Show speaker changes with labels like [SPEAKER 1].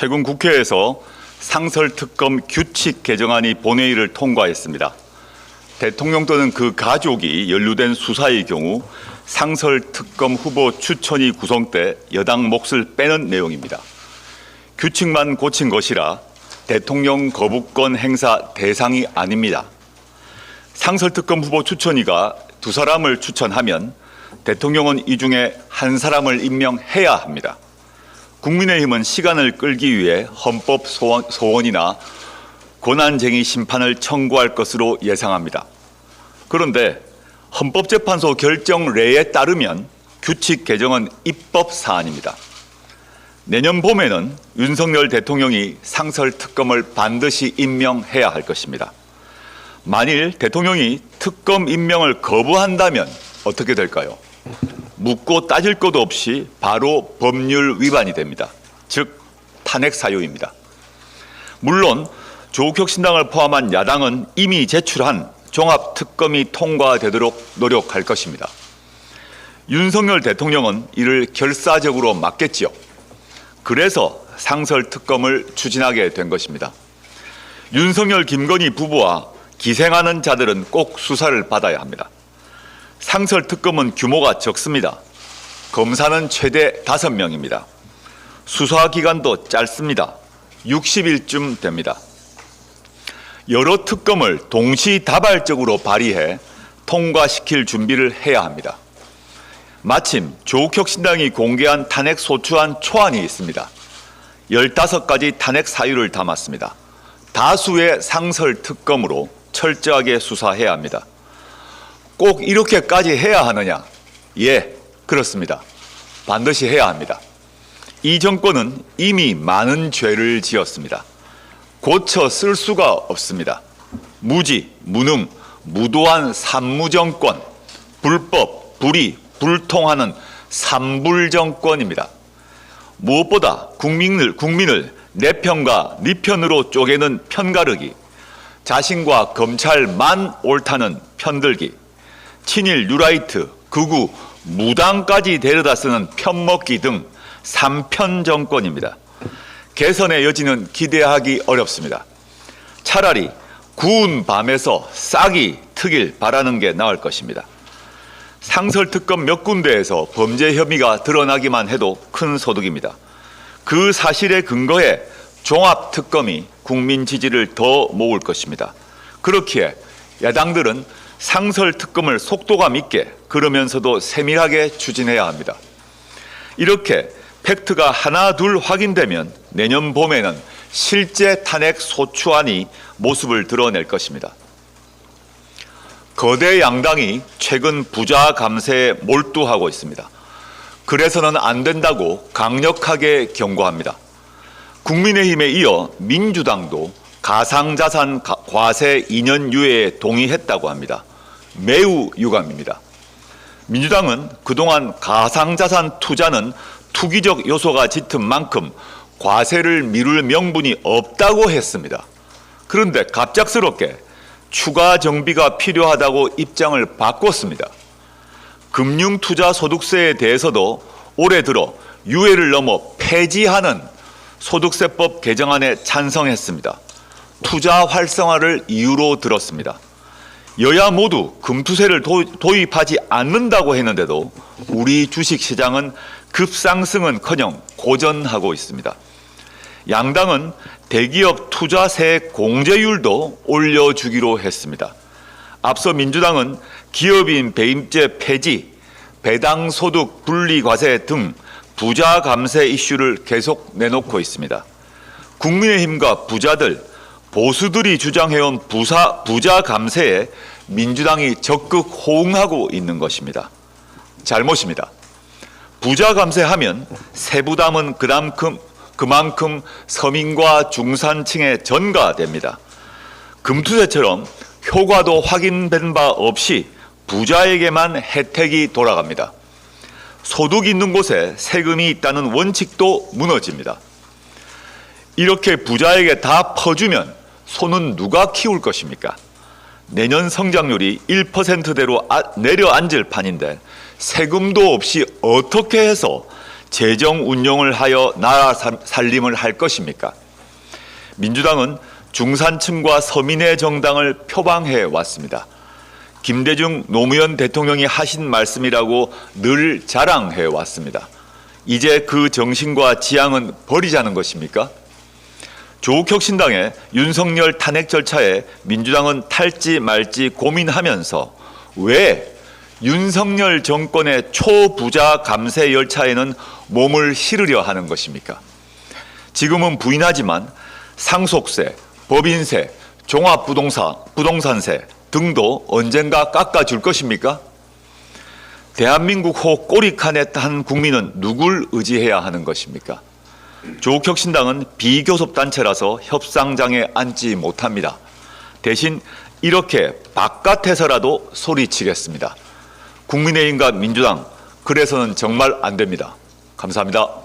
[SPEAKER 1] 최근 국회에서 상설특검 규칙 개정안이 본회의를 통과했습니다. 대통령 또는 그 가족이 연루된 수사의 경우 상설특검 후보 추천위 구성 때 여당 몫을 빼는 내용입니다. 규칙만 고친 것이라 대통령 거부권 행사 대상이 아닙니다. 상설특검 후보 추천위가 두 사람을 추천하면 대통령은 이 중에 한 사람을 임명해야 합니다. 국민의힘은 시간을 끌기 위해 헌법 소원이나 권한쟁의 심판을 청구할 것으로 예상합니다. 그런데 헌법재판소 결정례에 따르면 규칙 개정은 입법 사안입니다. 내년 봄에는 윤석열 대통령이 상설특검을 반드시 임명해야 할 것입니다. 만일 대통령이 특검 임명을 거부한다면 어떻게 될까요? 묻고 따질 것도 없이 바로 법률 위반이 됩니다. 즉 탄핵 사유입니다. 물론 조국혁신당을 포함한 야당은 이미 제출한 종합특검이 통과되도록 노력할 것입니다. 윤석열 대통령은 이를 결사적으로 막겠지요. 그래서 상설특검을 추진하게 된 것입니다. 윤석열, 김건희 부부와 기생하는 자들은 꼭 수사를 받아야 합니다. 상설특검은 규모가 적습니다. 검사는 최대 5명입니다. 수사기간도 짧습니다. 60일쯤 됩니다. 여러 특검을 동시다발적으로 발의해 통과시킬 준비를 해야 합니다. 마침 조국혁신당이 공개한 탄핵소추안 초안이 있습니다. 15가지 탄핵 사유를 담았습니다. 다수의 상설특검으로 철저하게 수사해야 합니다. 꼭 이렇게까지 해야 하느냐? 예, 그렇습니다. 반드시 해야 합니다. 이 정권은 이미 많은 죄를 지었습니다. 고쳐 쓸 수가 없습니다. 무지, 무능, 무도한 산무정권, 불법, 불의, 불통하는 산불정권입니다. 무엇보다 국민을 내 편과 네 편으로 쪼개는 편가르기, 자신과 검찰만 옳다는 편들기, 친일, 뉴라이트, 극우, 무당까지 데려다 쓰는 편먹기 등 삼편 정권입니다. 개선의 여지는 기대하기 어렵습니다. 차라리 구운 밤에서 싹이 트길 바라는 게 나을 것입니다. 상설특검 몇 군데에서 범죄 혐의가 드러나기만 해도 큰 소득입니다. 그 사실에 근거해 종합특검이 국민 지지를 더 모을 것입니다. 그렇기에 야당들은 상설특검을 속도감 있게 그러면서도 세밀하게 추진해야 합니다. 이렇게 팩트가 하나 둘 확인되면 내년 봄에는 실제 탄핵 소추안이 모습을 드러낼 것입니다. 거대 양당이 최근 부자 감세에 몰두하고 있습니다. 그래서는 안 된다고 강력하게 경고합니다. 국민의힘에 이어 민주당도 가상자산 과세 2년 유예에 동의했다고 합니다. 매우 유감입니다. 민주당은 그동안 가상자산 투자는 투기적 요소가 짙은 만큼 과세를 미룰 명분이 없다고 했습니다. 그런데 갑작스럽게 추가 정비가 필요하다고 입장을 바꿨습니다. 금융투자소득세에 대해서도 올해 들어 유예를 넘어 폐지하는 소득세법 개정안에 찬성했습니다. 투자 활성화를 이유로 들었습니다. 여야 모두 금투세를 도입하지 않는다고 했는데도 우리 주식시장은 급상승은커녕 고전하고 있습니다. 양당은 대기업 투자세 공제율도 올려주기로 했습니다. 앞서 민주당은 기업인 배임죄 폐지, 배당소득 분리과세 등 부자 감세 이슈를 계속 내놓고 있습니다. 국민의힘과 부자들, 보수들이 주장해온 부자 감세에 민주당이 적극 호응하고 있는 것입니다. 잘못입니다. 부자 감세하면 세부담은 그만큼 서민과 중산층에 전가됩니다. 금투세처럼 효과도 확인된 바 없이 부자에게만 혜택이 돌아갑니다. 소득 있는 곳에 세금이 있다는 원칙도 무너집니다. 이렇게 부자에게 다 퍼주면 소는 누가 키울 것입니까? 내년 성장률이 1%대로 내려앉을 판인데 세금도 없이 어떻게 해서 재정 운용을 하여 나라 살림을 할 것입니까? 민주당은 중산층과 서민의 정당을 표방해 왔습니다. 김대중 노무현 대통령이 하신 말씀이라고 늘 자랑해 왔습니다. 이제 그 정신과 지향은 버리자는 것입니까? 조국 혁신당의 윤석열 탄핵 절차에 민주당은 탈지 말지 고민하면서 왜 윤석열 정권의 초부자 감세 열차에는 몸을 실으려 하는 것입니까? 지금은 부인하지만 상속세, 법인세, 종합부동산세 등도 언젠가 깎아줄 것입니까? 대한민국 호 꼬리칸에 탄 국민은 누굴 의지해야 하는 것입니까? 조국 혁신당은 비교섭단체라서 협상장에 앉지 못합니다. 대신 이렇게 바깥에서라도 소리치겠습니다. 국민의힘과 민주당, 그래서는 정말 안 됩니다. 감사합니다.